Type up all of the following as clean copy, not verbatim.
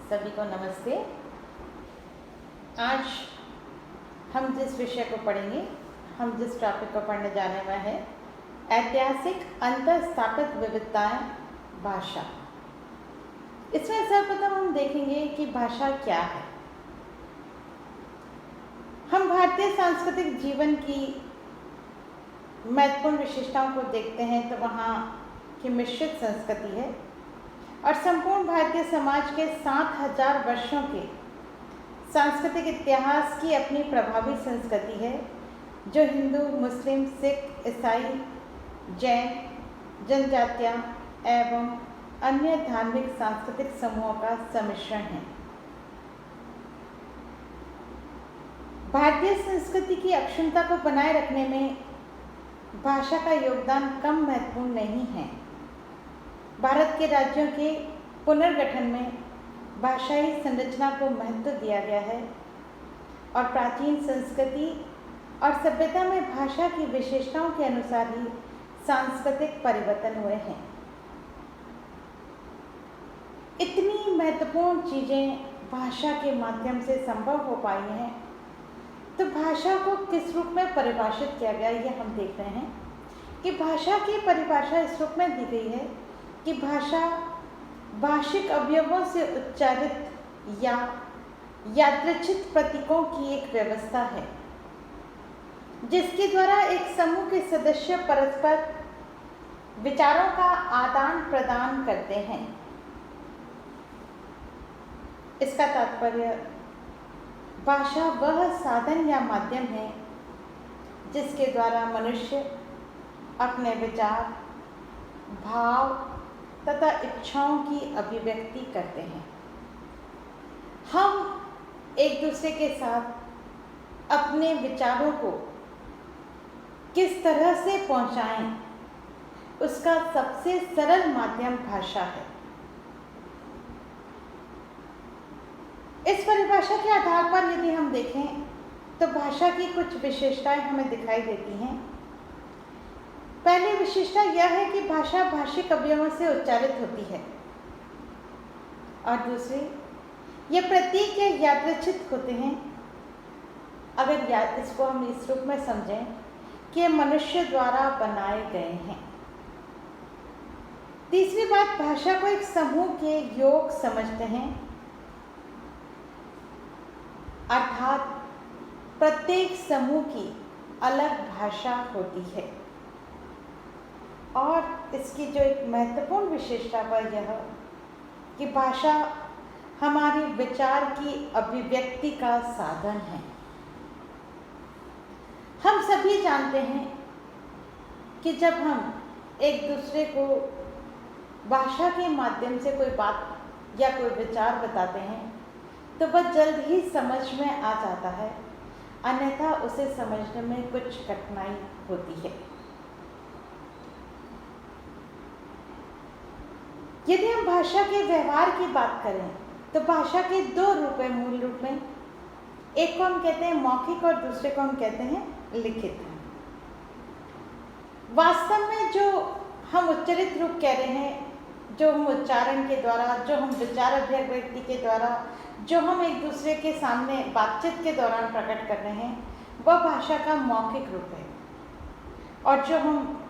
सभी को नमस्ते। आज हम जिस विषय को पढ़ेंगे, हम जिस टॉपिक को पढ़ने जाने वाले हैं, ऐतिहासिक अंतःस्थापित विविधताएं भाषा। इसमें सर्वप्रथम हम देखेंगे कि भाषा क्या है। हम भारतीय सांस्कृतिक जीवन की महत्वपूर्ण विशेषताओं को देखते हैं तो वहाँ की मिश्रित संस्कृति है और संपूर्ण भारतीय समाज के 7000 वर्षों के सांस्कृतिक इतिहास की अपनी प्रभावी संस्कृति है, जो हिंदू, मुस्लिम, सिख, ईसाई, जैन, जनजातियाँ एवं अन्य धार्मिक सांस्कृतिक समूहों का सम्मिश्रण है। भारतीय संस्कृति की अक्षुण्णता को बनाए रखने में भाषा का योगदान कम महत्वपूर्ण नहीं है। भारत के राज्यों के पुनर्गठन में भाषाई संरचना को महत्व दिया गया है और प्राचीन संस्कृति और सभ्यता में भाषा की विशेषताओं के अनुसार ही सांस्कृतिक परिवर्तन हुए हैं। इतनी महत्वपूर्ण चीज़ें भाषा के माध्यम से संभव हो पाई हैं, तो भाषा को किस रूप में परिभाषित किया गया, ये हम देख रहे हैं कि भाषा की परिभाषा इस रूप में दी गई है कि भाषा भाषिक अवयवों से उच्चारित या यादृच्छिक प्रतीकों की एक व्यवस्था है, जिसके द्वारा एक समूह के सदस्य परस्पर विचारों का आदान प्रदान करते हैं। इसका तात्पर्य भाषा वह साधन या माध्यम है जिसके द्वारा मनुष्य अपने विचार, भाव तथा इच्छाओं की अभिव्यक्ति करते हैं। हम एक दूसरे के साथ अपने विचारों को किस तरह से पहुंचाएं, उसका सबसे सरल माध्यम भाषा है। इस परिभाषा के आधार पर यदि हम देखें तो भाषा की कुछ विशेषताएं हमें दिखाई देती हैं। पहली विशेषता यह है कि भाषा भाषिक अवयवों से उच्चारित होती है और दूसरी, ये प्रतीक या यादृच्छिक होते हैं। अगर इसको हम इस रूप में समझें कि ये मनुष्य द्वारा बनाए गए हैं। तीसरी बात, भाषा को एक समूह के योग समझते हैं, अर्थात प्रत्येक समूह की अलग भाषा होती है। और इसकी जो एक महत्वपूर्ण विशेषता वह यह कि भाषा हमारी विचार की अभिव्यक्ति का साधन है। हम सभी जानते हैं कि जब हम एक दूसरे को भाषा के माध्यम से कोई बात या कोई विचार बताते हैं तो वह जल्द ही समझ में आ जाता है, अन्यथा उसे समझने में कुछ कठिनाई होती है। यदि हम भाषा के व्यवहार की बात करें तो भाषा के दो रूप हैं मूल रूप में। एक को हम कहते हैं मौखिक और दूसरे को हम कहते हैं लिखित। वास्तव में जो हम उच्चारित रूप कह रहे हैं, जो हम उच्चारण के द्वारा, जो हम विचार अभिव्यक्ति के द्वारा, जो हम एक दूसरे के सामने बातचीत के दौरान प्रकट कर रहे हैं, वह भाषा का मौखिक रूप है। और जो हम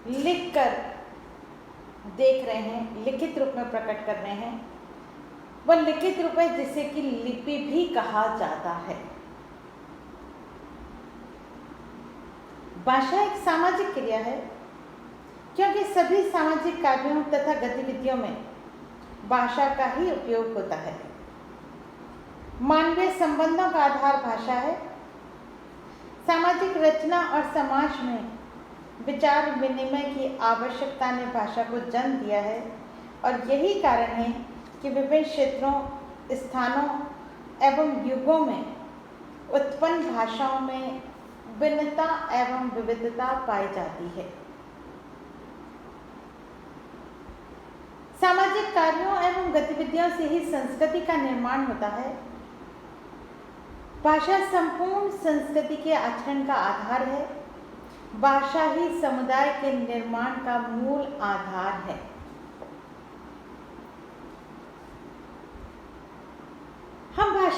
लिख कर देख रहे हैं, लिखित रूप में प्रकट कर रहे हैं, वह लिखित रूप है, जिसे कि लिपि भी कहा जाता है। भाषा एक सामाजिक क्रिया है, क्योंकि सभी सामाजिक कार्यों तथा गतिविधियों में भाषा का ही उपयोग होता है। मानवीय संबंधों का आधार भाषा है। सामाजिक रचना और समाज में विचार विनिमय की आवश्यकता ने भाषा को जन्म दिया है और यही कारण है कि विभिन्न क्षेत्रों, स्थानों एवं युगों में उत्पन्न भाषाओं में भिन्नता एवं विविधता पाई जाती है। सामाजिक कार्यों एवं गतिविधियों से ही संस्कृति का निर्माण होता है। भाषा संपूर्ण संस्कृति के आचरण का आधार है। भाषा ही समुदाय के निर्माण का मूल आधार है।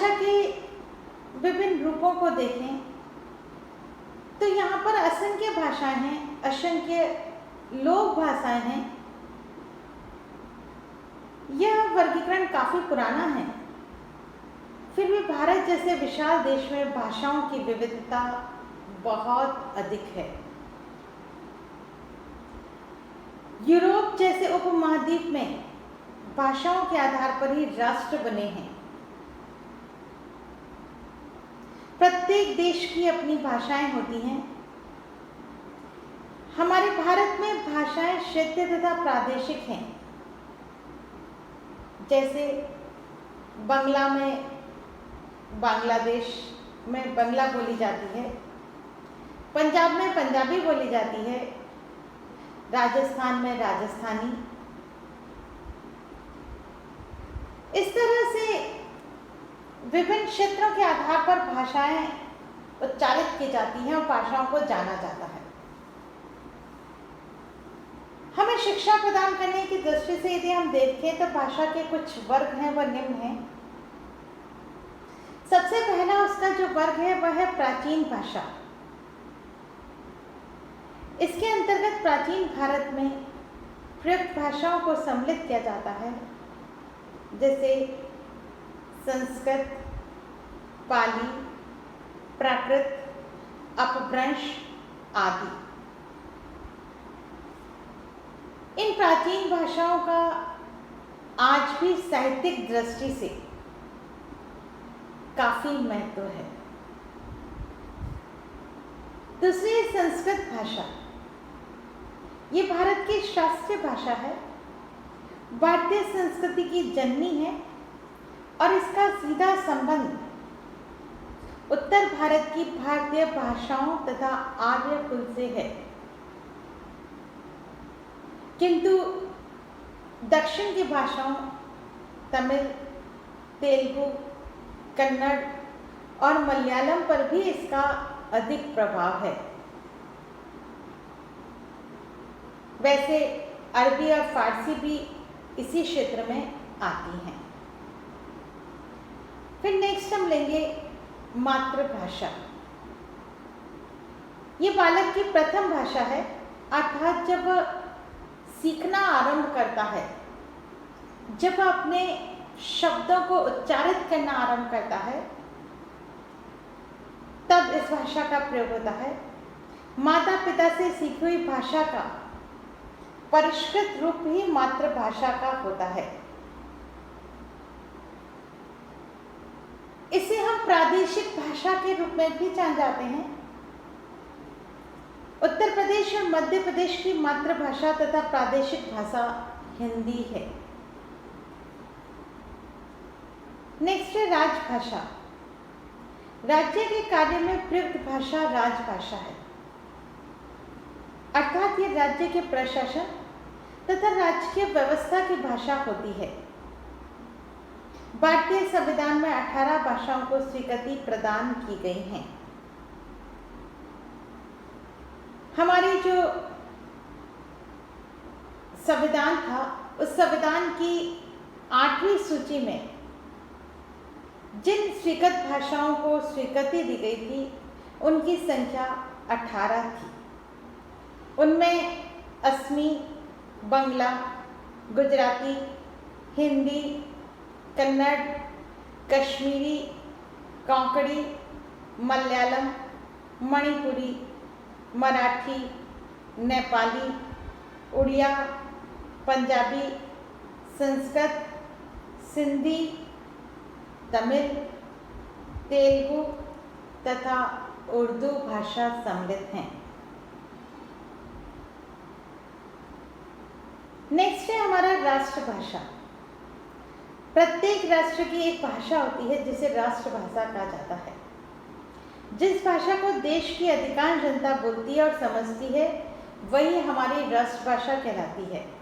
भाषा के विभिन्न रूपों को देखें तो यहाँ पर असंख्य भाषाएं हैं, असंख्य लोक भाषाएं हैं। यह वर्गीकरण काफी पुराना है, फिर भी भारत जैसे विशाल देश में भाषाओं की विविधता बहुत अधिक है। यूरोप जैसे उपमहाद्वीप में भाषाओं के आधार पर ही राष्ट्र बने हैं। प्रत्येक देश की अपनी भाषाएं होती हैं। हमारे भारत में भाषाएं क्षेत्रीय तथा प्रादेशिक हैं। जैसे बंगला में बांग्लादेश में बंगला बोली जाती है, पंजाब में पंजाबी बोली जाती है, राजस्थान में राजस्थानी। इस तरह से विभिन्न क्षेत्रों के आधार पर भाषाएं उच्चारित की जाती हैं और भाषाओं को जाना जाता है। हमें शिक्षा प्रदान करने की दृष्टि से यदि हम देखें तो भाषा के कुछ वर्ग हैं, वह निम्न हैं। सबसे पहला उसका जो वर्ग है वह है प्राचीन भाषा। इसके अंतर्गत प्राचीन भारत में प्रयुक्त भाषाओं को सम्मिलित किया जाता है, जैसे संस्कृत, पाली, प्राकृत, अपभ्रंश आदि। इन प्राचीन भाषाओं का आज भी साहित्यिक दृष्टि से काफी महत्व है। दूसरी है संस्कृत भाषा। ये भारत की शास्त्रीय भाषा है, भारतीय संस्कृति की जननी है और इसका सीधा संबंध उत्तर भारत की भारतीय भाषाओं तथा आर्य कुल से है। किंतु दक्षिण की भाषाओं तमिल, तेलुगु, कन्नड़ और मलयालम पर भी इसका अधिक प्रभाव है। वैसे अरबी और फारसी भी इसी क्षेत्र में आती हैं। फिर नेक्स्ट हम लेंगे मातृभाषा। ये बालक की प्रथम भाषा है, अर्थात जब वह सीखना आरंभ करता है, जब वह अपने शब्दों को उच्चारित करना आरंभ करता है, तब इस भाषा का प्रयोग होता है। माता पिता से सीखी हुई भाषा का परिष्कृत रूप ही मातृभाषा का होता है। इसे हम प्रादेशिक भाषा के रूप में भी जान जाते हैं। उत्तर प्रदेश और मध्य प्रदेश की मातृभाषा तथा प्रादेशिक भाषा हिंदी है। नेक्स्ट है राजभाषा। राज्य के कार्य में प्रयुक्त भाषा राजभाषा है, अर्थात ये राज्य के प्रशासन तथा राजकीय व्यवस्था की भाषा होती है। भारतीय संविधान में 18 भाषाओं को स्वीकृति प्रदान की गई हैं। हमारी जो संविधान था, उस संविधान की 8वीं सूची में जिन स्वीकृत भाषाओं को स्वीकृति दी गई थी, उनकी संख्या 18 थी। उनमें असमी, बंगला, गुजराती, हिंदी, कन्नड़, कश्मीरी, कोंकणी, मलयालम, मणिपुरी, मराठी, नेपाली, उड़िया, पंजाबी, संस्कृत, सिंधी, तमिल, तेलुगु तथा उर्दू भाषा सम्मिलित हैं। नेक्स्ट है हमारा राष्ट्रभाषा। प्रत्येक राष्ट्र की एक भाषा होती है जिसे राष्ट्रभाषा कहा जाता है। जिस भाषा को देश की अधिकांश जनता बोलती है और समझती है, वही हमारी राष्ट्रभाषा कहलाती है।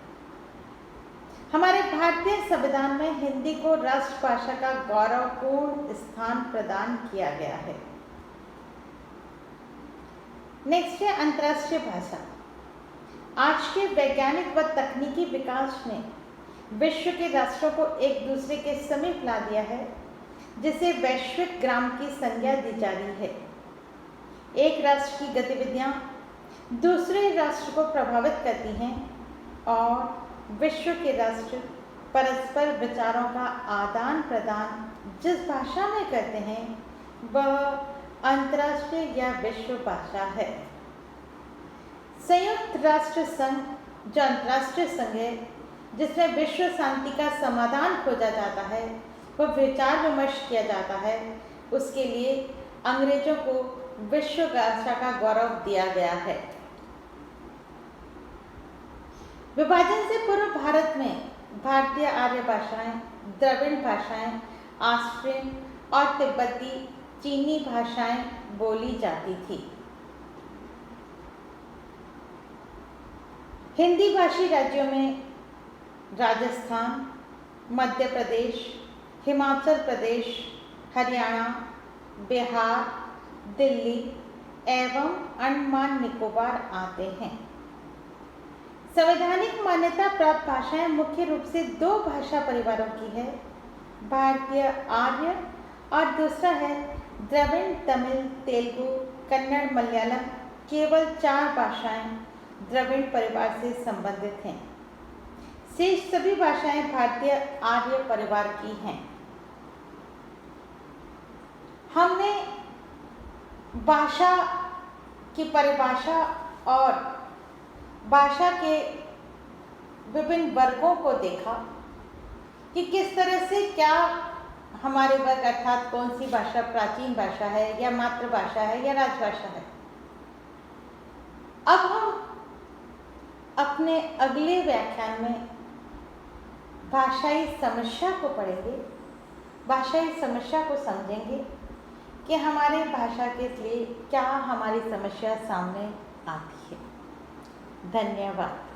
हमारे भारतीय संविधान में हिंदी को राष्ट्रभाषा का गौरवपूर्ण स्थान प्रदान किया गया है। नेक्स्ट है अंतर्राष्ट्रीय भाषा। आज के वैज्ञानिक व तकनीकी विकास ने विश्व के राष्ट्रों को एक दूसरे के समीप ला दिया है, जिसे वैश्विक ग्राम की संज्ञा दी जा रही है। एक राष्ट्र की गतिविधियां दूसरे राष्ट्र को प्रभावित करती हैं और विश्व के राष्ट्र परस्पर विचारों का आदान प्रदान जिस भाषा में करते हैं वह अंतर्राष्ट्रीय या विश्व भाषा है। संयुक्त राष्ट्र संघ जो अंतर्राष्ट्रीय संघ है जिसमें विश्व शांति का समाधान खोजा जाता है, वह विचार विमर्श किया जाता है, उसके लिए अंग्रेजों को विश्व भाषा का गौरव दिया गया है। विभाजन से पूर्व भारत में भारतीय आर्य भाषाएं, द्रविड़ भाषाएं, ऑस्ट्रियन और तिब्बती चीनी भाषाएं बोली जाती थी। हिंदी भाषी राज्यों में राजस्थान, मध्य प्रदेश, हिमाचल प्रदेश, हरियाणा, बिहार, दिल्ली एवं अंडमान निकोबार आते हैं। संवैधानिक मान्यता प्राप्त भाषाएं मुख्य रूप से दो भाषा परिवारों की है, भारतीय आर्य और दूसरा है द्रविड़, तमिल, तेलुगु, कन्नड़, मलयालम। केवल 4 भाषाएं द्रविड़ परिवार से संबंधित हैं। शेष सभी भाषाएं भारतीय आर्य परिवार की हैं। हमने भाषा की परिभाषा और भाषा के विभिन्न वर्गों को देखा कि किस तरह से क्या हमारे वर्ग अर्थात कौन सी भाषा प्राचीन भाषा है या मातृभाषा है या राजभाषा है। अब हम अपने अगले व्याख्यान में भाषाई समस्या को पढ़ेंगे, भाषाई समस्या को समझेंगे कि हमारे भाषा के लिए क्या हमारी समस्या सामने आती है। धन्यवाद।